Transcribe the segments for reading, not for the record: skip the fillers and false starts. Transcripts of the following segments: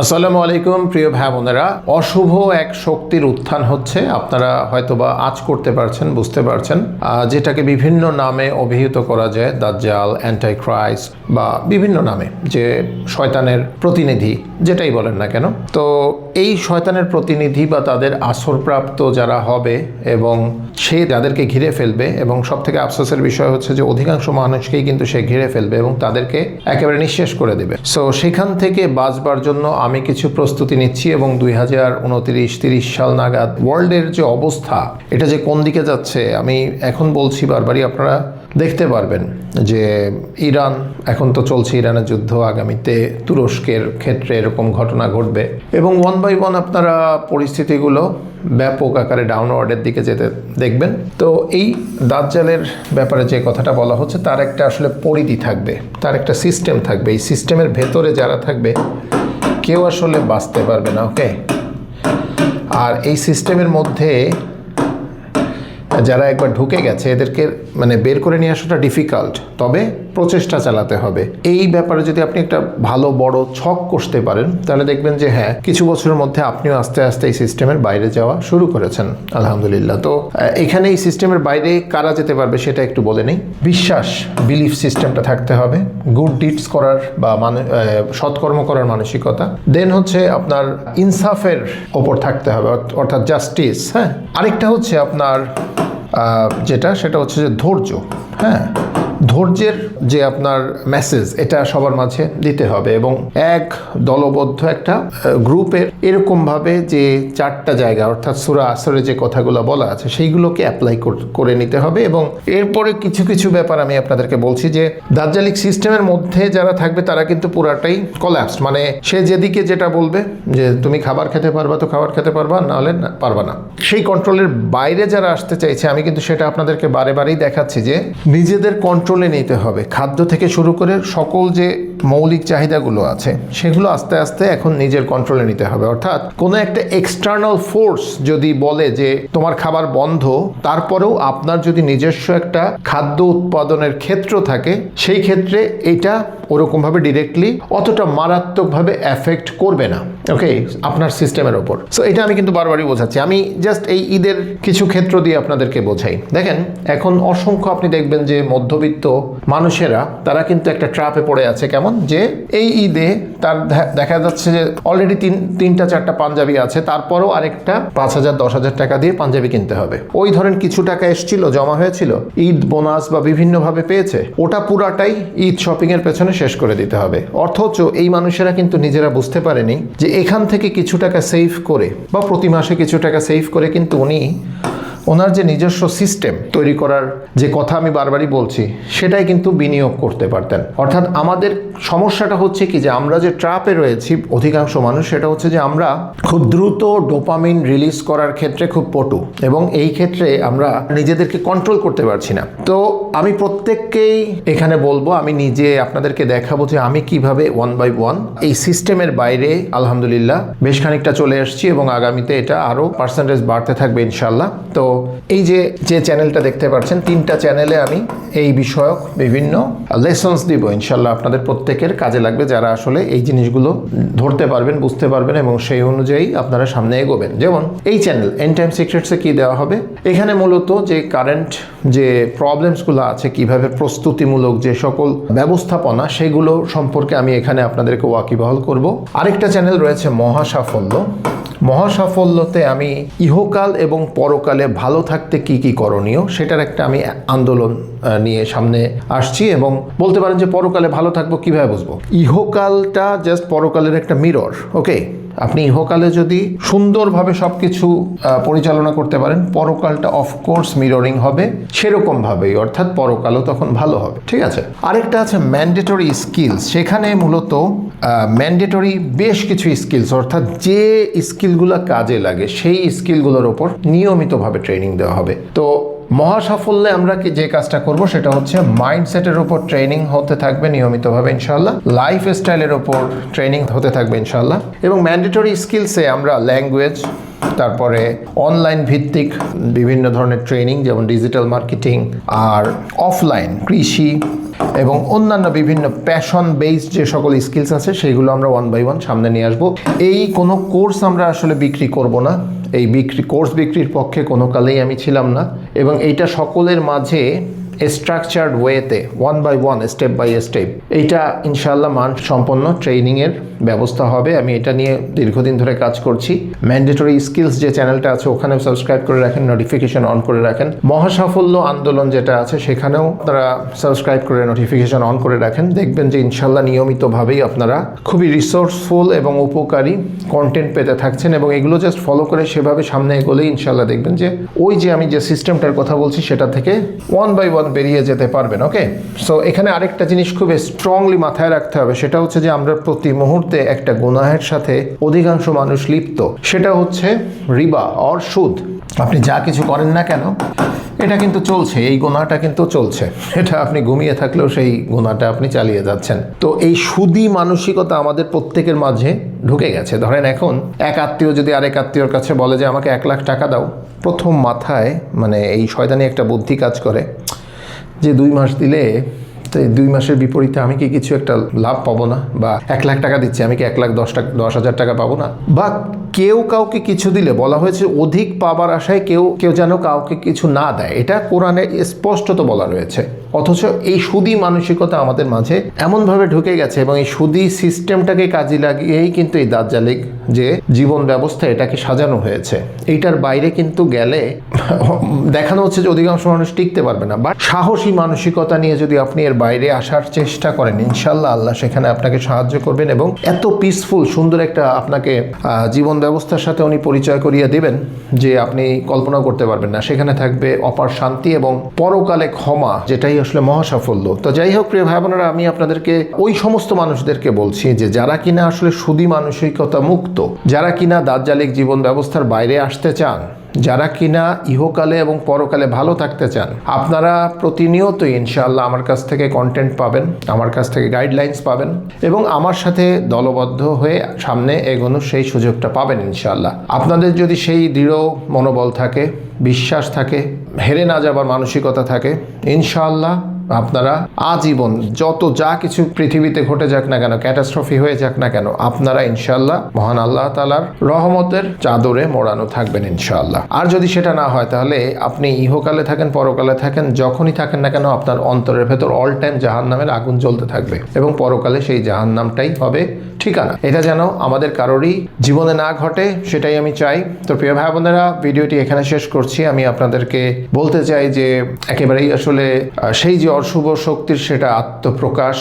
আসসালামু আলাইকুম প্রিয় ভাই বোনেরা, অশুভ এক শক্তির উত্থান হচ্ছে। আপনারা হয়তোবা আজ করতে পারছেন, বুঝতে পারছেন, যেটাকে বিভিন্ন নামে অভিহিত করা যায়, দাজ্জাল, অ্যান্টাইক্রাইস্ট বা বিভিন্ন নামে, যে শয়তানের প্রতিনিধি যেটাই বলেন না কেন। তো এই শয়তানের প্রতিনিধি বা তাদের আসরপ্রাপ্ত যারা হবে এবং সে যাদেরকে ঘিরে ফেলবে, এবং সব থেকে আফসোসের বিষয় হচ্ছে যে অধিকাংশ মানুষকেই কিন্তু সে ঘিরে ফেলবে এবং তাদেরকে একেবারে নিঃশেষ করে দেবে। সো সেখান থেকে বাঁচবার জন্য আমি কিছু প্রস্তুতি নিচ্ছি এবং 2029-30 সাল নাগাদ ওয়ার্ল্ডের যে অবস্থা, এটা যে কোন দিকে যাচ্ছে আমি এখন বলছি, বারবারই আপনারা দেখতে পারবেন যে ইরান, এখন তো চলছে ইরানের যুদ্ধ, আগামীতে তুরস্কের ক্ষেত্রে এরকম ঘটনা ঘটবে এবং ওয়ান বাই ওয়ান আপনারা পরিস্থিতিগুলো ব্যাপক আকারে ডাউনওয়ার্ডের দিকে যেতে দেখবেন। তো এই দাজ্জালের ব্যাপারে যে কথাটা বলা হচ্ছে, তার একটা আসলে পরিধি থাকবে, তার একটা সিস্টেম থাকবে। এই সিস্টেমের ভেতরে যারা থাকবে কেউ আসলে বাঁচতে পারবে না, ওকে। আর এই সিস্টেমের মধ্যে যারা একবার ঢুকে গেছে এদেরকে মানে বের করে নিয়ে আসাটা ডিফিকাল্ট, তবে প্রচেষ্টা চালাতে হবে। এই ব্যাপারে যদি আপনি একটা ভালো বড় ছক কষতে পারেন, তাহলে দেখবেন যে হ্যাঁ, কিছু বছরের মধ্যে আপনিও আস্তে আস্তে এই সিস্টেমের বাইরে যাওয়া শুরু করেছেন, আলহামদুলিল্লাহ। তো এখানে এই সিস্টেমের বাইরে কারা যেতে পারবে সেটা একটু বলে নেই। বিশ্বাস, বিলিফ সিস্টেমটা থাকতে হবে, গুড ডিডস করার বা সৎকর্ম করার মানসিকতা, দেন হচ্ছে আপনার ইনসাফের ওপর থাকতে হবে, অর্থাৎ জাস্টিস। হ্যাঁ, আরেকটা হচ্ছে আপনার সেটা হচ্ছে যে ধৈর্য। হ্যাঁ, ধৈর্যের যে আপনার মেসেজ, এটা সবার মাঝে দিতে হবে এবং এক দলবদ্ধ একটা গ্রুপের এরকমভাবে যে চারটা জায়গা, অর্থাৎ সূরা আসরে যে কথাগুলো বলা আছে সেইগুলোকে অ্যাপ্লাই করে নিতে হবে। এবং এরপরে কিছু কিছু ব্যাপার আমি আপনাদেরকে বলছি যে দাজ্জালিক সিস্টেমের মধ্যে যারা থাকবে তারা কিন্তু পুরাটাই কোল্যাপসড, মানে সে যেদিকে যেটা বলবে যে তুমি খাবার খেতে পারবা তো খাবার খেতে পারবা, নাহলে পারবা না। সেই কন্ট্রোলের বাইরে যারা আসতে চাইছে, আমি কিন্তু সেটা আপনাদেরকে বারে বারেই দেখাচ্ছি যে নিজেদের কন্ট্রোলে নিতে হবে। খাদ্য থেকে শুরু করে সকল যে মৌলিক চাহিদাগুলো আছে সেগুলো আস্তে আস্তে এখন নিজের কন্ট্রোলে নিতে হবে। অর্থাৎ কোনো একটা এক্সটার্নাল ফোর্স যদি বলে যে তোমার খাবার বন্ধ, তারপরেও আপনার যদি নিজস্ব একটা খাদ্য উৎপাদনের ক্ষেত্র থাকে, সেই ক্ষেত্রে এটা ওরকমভাবে ডিরেক্টলি অতটা মারাত্মকভাবে এফেক্ট করবে না, ওকে, আপনার সিস্টেমের ওপর। সো এটা আমি কিন্তু বারবারই বোঝাচ্ছি, আমি জাস্ট এই ঈদের কিছু ক্ষেত্র দিয়ে আপনাদেরকে বোঝাই। দেখেন, এখন অসংখ্য আপনি দেখবেন যে মধ্যবিত্ত মানুষেরা তারা কিন্তু একটা ট্র্যাপে পড়ে আছে। কেমন যে এই ঈদে তার দেখা যাচ্ছে যে অলরেডি তিনটা চারটা পাঞ্জাবি আছে, তারপরও আরেকটা 5,000-10,000 টাকা দিয়ে পাঞ্জাবি কিনতে হবে। ওই ধরেন কিছু টাকা এসছিল, জমা হয়েছিল, ঈদ বোনাস বা বিভিন্নভাবে পেয়েছে, ওটা পুরাটাই ঈদ শপিং এর পেছনে শেষ করে দিতে হবে। অথচ এই মানুষেরা কিন্তু নিজেরা বুঝতে পারেনি যে এখান থেকে কিছু টাকা সেভ করে বা প্রতি মাসে কিছু টাকা সেভ করে কিন্তু উনি ওনার যে নিজস্ব সিস্টেম তৈরি করার যে কথা আমি বারবারই বলছি, সেটাই কিন্তু বিনিয়োগ করতে পারতেন। অর্থাৎ আমাদের সমস্যাটা হচ্ছে কি, যে আমরা যে ট্র্যাপে রয়েছি অধিকাংশ মানুষ, সেটা হচ্ছে যে আমরা খুব দ্রুত ডোপামিন রিলিজ করার ক্ষেত্রে খুব পটু, এবং এই ক্ষেত্রে আমরা নিজেদেরকে কন্ট্রোল করতে পারছি না। তো আমি প্রত্যেককেই এখানে বলবো, আমি নিজে আপনাদেরকে দেখাবো যে আমি কিভাবে ওয়ান বাই ওয়ান এই সিস্টেমের বাইরে আলহামদুলিল্লাহ বেশ খানিকটা চলে আসছি এবং আগামীতে এটা আরও পার্সেন্টেজ বাড়তে থাকবে ইনশাল্লাহ। তো এই যে চ্যানেলটা দেখতে পাচ্ছেন, 3টা চ্যানেলে আমি এই বিষয়ক বিভিন্ন লেসন্স দিব, ইনশাল্লাহ আপনাদের প্রত্যেকের কাজে লাগবে, যারা আসলে এই জিনিসগুলো ধরতে পারবেন, বুঝতে পারবেন এবং সেই অনুযায়ী আপনারা সামনে এগোবেন। যেমন এই চ্যানেল এন্ড টাইম সিক্রেটসে কি দেওয়া হবে, এখানে মূলত যে কারেন্ট যে প্রবলেমসগুলো আছে, কিভাবে প্রস্তুতিমূলক যে সকল ব্যবস্থাপনা, সেগুলো সম্পর্কে আমি এখানে আপনাদেরকে ওয়াকিবহাল করব। আরেকটা চ্যানেল রয়েছে মহাসাফল্য। মহাসাফল্যতে আমি ইহকাল এবং পরকালে ভালো থাকতে কি কি করণীয়, সেটার একটা আমি আন্দোলন নিয়ে সামনে আসছি এবং বলতে পারেন যে পরকালে ভালো থাকবো কিভাবে বুঝবো। ইহকালটা জাস্ট পরকালের একটা মিরর, ওকে। আপনি ইহকালে যদি সুন্দরভাবে সব কিছু পরিচালনা করতে পারেন, পরকালটা অফকোর্স মিররিং হবে সেরকমভাবেই, অর্থাৎ পরকালও তখন ভালো হবে, ঠিক আছে। আরেকটা আছে ম্যান্ডেটরি স্কিলস। সেখানে মূলত ম্যান্ডেটরি বেশ কিছু স্কিলস, অর্থাৎ যে স্কিলগুলো কাজে লাগে সেই স্কিলগুলোর ওপর নিয়মিতভাবে ট্রেনিং দেওয়া হবে। তো মহাসাফল্যে আমরা যে কাজটা করব সেটা হচ্ছে মাইন্ডসেটের উপর ট্রেনিং হতে থাকবে নিয়মিতভাবে ইনশাআল্লাহ, লাইফ স্টাইলের উপর ট্রেনিং হতে থাকবে ইনশাআল্লাহ, এবং ম্যান্ডেটরি স্কিলসে আমরা ল্যাঙ্গুয়েজ, তারপরে অনলাইন ভিত্তিক বিভিন্ন ধরনের ট্রেনিং যেমন ডিজিটাল মার্কেটিং, আর অফলাইন কৃষি এবং অন্যান্য বিভিন্ন প্যাশন বেসড যে সকল স্কিলস আছে সেইগুলো আমরা 1 by 1 সামনে নিয়ে আসবো। এই কোনো কোর্স আমরা আসলে বিক্রি করব না, এই কোর্স বিক্রির পক্ষে কোনো কালেই আমি ছিলাম না, এবং এইটা সকলের মাঝে স্ট্রাকচার্ড ওয়েতে 1 by 1 স্টেপ বাই স্টেপ এইটা ইনশাআল্লাহ মান সম্পন্ন ট্রেনিংয়ের ব্যবস্থা হবে। আমি এটা নিয়ে দীর্ঘদিন ধরে কাজ করছি। ম্যান্ডেটরি স্কিলস যে চ্যানেলটা আছে ওখানেও সাবস্ক্রাইব করে রাখেন, নোটিফিকেশন অন করে রাখেন। মহাসাফল্য আন্দোলন যেটা আছে সেখানেও আপনারা সাবস্ক্রাইব করে নোটিফিকেশন অন করে রাখেন। দেখবেন যে ইনশাআল্লাহ নিয়মিতভাবেই আপনারা খুবই রিসোর্সফুল এবং উপকারী কন্টেন্ট পেতে থাকছেন, এবং এগুলো জাস্ট ফলো করে সেভাবে সামনে এগোলেই ইনশাআল্লাহ দেখবেন যে ওই যে আমি যে সিস্টেমটার কথা বলছি সেটা থেকে 1 by 1 বেরিয়ে যেতে পারবেন। ওকে, সো এখানে আরেকটা জিনিস খুব স্ট্রংলি মাথায় রাখতে হবে, সেটা হচ্ছে যে আমরা প্রতি মুহূর্তে একটা গুনাহের সাথে অধিকাংশ মানুষ লিপ্ত, সেটা হচ্ছে রিবা অর সুদ। আপনি যা কিছু করেন না কেন এটা কিন্তু চলছে, এই গুনাহটা কিন্তু চলছে, এটা আপনি ঘুমিয়ে থাকলেও সেই গুনাহটা আপনি চালিয়ে যাচ্ছেন। তো এই সুদী মানসিকতা আমাদের প্রত্যেকের মাঝে ঢুকে গেছে। ধরেন এখন এক আত্মীয় যদি আরেক আত্মীয়র কাছে বলে যে আমাকে 1 লাখ টাকা দাও, প্রথম মাথায় মানে এই শয়তানি একটা বুদ্ধি কাজ করে যে 2 মাস দিলে তো 2 মাসের বিপরীতে আমি কি কিছু একটা লাভ পাবো না, বা 1 লাখ টাকা দিচ্ছে আমি কি 1,10,000 টাকা পাবো না, বা কেউ কাউকে কিছু দিলে বলা হয়েছে অধিক পাবার আশায় কেউ যেন কাউকে কিছু না দেয়, এটা কোরআনে স্পষ্টত বলা রয়েছে। অথচ এই সুদী মানসিকতা আমাদের মাঝে এমনভাবে ঢুকে গেছে, এবং এই সুদী সিস্টেমটাকে কাজে লাগিয়েই কিন্তু এই দাজ্জালিক যে জীবন ব্যবস্থা এটাকে সাজানো হয়েছে। এইটার বাইরে কিন্তু গেলে দেখানো হচ্ছে যে অধিকাংশ মানুষ টিকতে পারবে না, বাট সাহসী মানসিকতা নিয়ে যদি আপনি এর বাইরে আসার চেষ্টা করেন ইনশাআল্লাহ আল্লাহ সেখানে আপনাকে সাহায্য করবেন, এবং এত পিসফুল সুন্দর একটা আপনাকে জীবন ব্যবস্থার সাথে উনি পরিচয় করিয়ে দেবেন যে আপনি কল্পনা করতে পারবেন না। সেখানে থাকবে অপার শান্তি এবং পরকালে ক্ষমা, যেটাই আসলে মহাসাফল্য। তো যাই হোক প্রিয় ভাই বোনেরা, আমি আপনাদেরকে ওই সমস্ত মানুষদেরকে বলছি যে যারা কিনা আসলে সুদী মানসিকতা মুক্ত, যারা কিনা দাজ্জালিক জীবন ব্যবস্থার বাইরে আসতে চান, যারা কিনা ইহকালে এবং পরকালে ভালো থাকতে চান, আপনারা প্রতিনিয়তই ইনশাআল্লাহ আমার কাছ থেকে কন্টেন্ট পাবেন, আমার কাছ থেকে গাইডলাইন্স পাবেন, এবং আমার সাথে দলবদ্ধ হয়ে সামনে এগোনোর সেই সুযোগটা পাবেন ইনশাআল্লাহ। আপনাদের যদি সেই দৃঢ় মনোবল থাকে, বিশ্বাস থাকে, হেরে না যাবার মানসিকতা থাকে, ইনশাআল্লাহ আপনারা আজীবন যা কিছু পৃথিবীতে ঘটে যাক না কেন, ক্যাটাস্ট্রফি হয়ে যাক না কেন, আপনারা ইনশাআল্লাহ মহান আল্লাহ তাআলার রহমতের চাদরে মোড়ানো থাকবেন ইনশাআল্লাহ। আর যদি সেটা না হয় তাহলে আপনি ইহকালে থাকেন পরকালে থাকেন, যখনই থাকেন না কেন আপনার অন্তরের ভেতর অল টাইম জাহান্নামের আগুন জ্বলতে থাকবে, এবং পরকালে সেই জাহান্নামটাই হবে ঠিকানা। এটা যেন আমাদের কারোরই জীবনে না ঘটে, সেটাই আমি চাই। তো প্রিয় ভাই বোনেরা, ভিডিওটি এখানে শেষ করছি। আমি আপনাদেরকে বলতে চাই যে একেবারেই আসলে সেই যে অশুভ শক্তির সেটা আত্মপ্রকাশ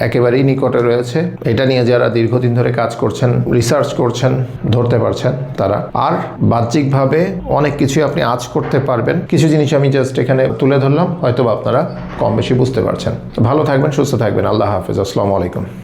একেবারেই নিকটে রয়েছে। এটা নিয়ে যারা দীর্ঘদিন ধরে কাজ করছেন, রিসার্চ করছেন, ধরতে পারছেন তারা। আর বাহ্যিকভাবে অনেক কিছুই আপনি আজ করতে পারবেন। কিছু জিনিস আমি জাস্ট এখানে তুলে ধরলাম, হয়তো আপনারা কম বেশি বুঝতে পারছেন। ভালো থাকবেন, সুস্থ থাকবেন। আল্লাহ হাফেজ। আসসালামু আলাইকুম।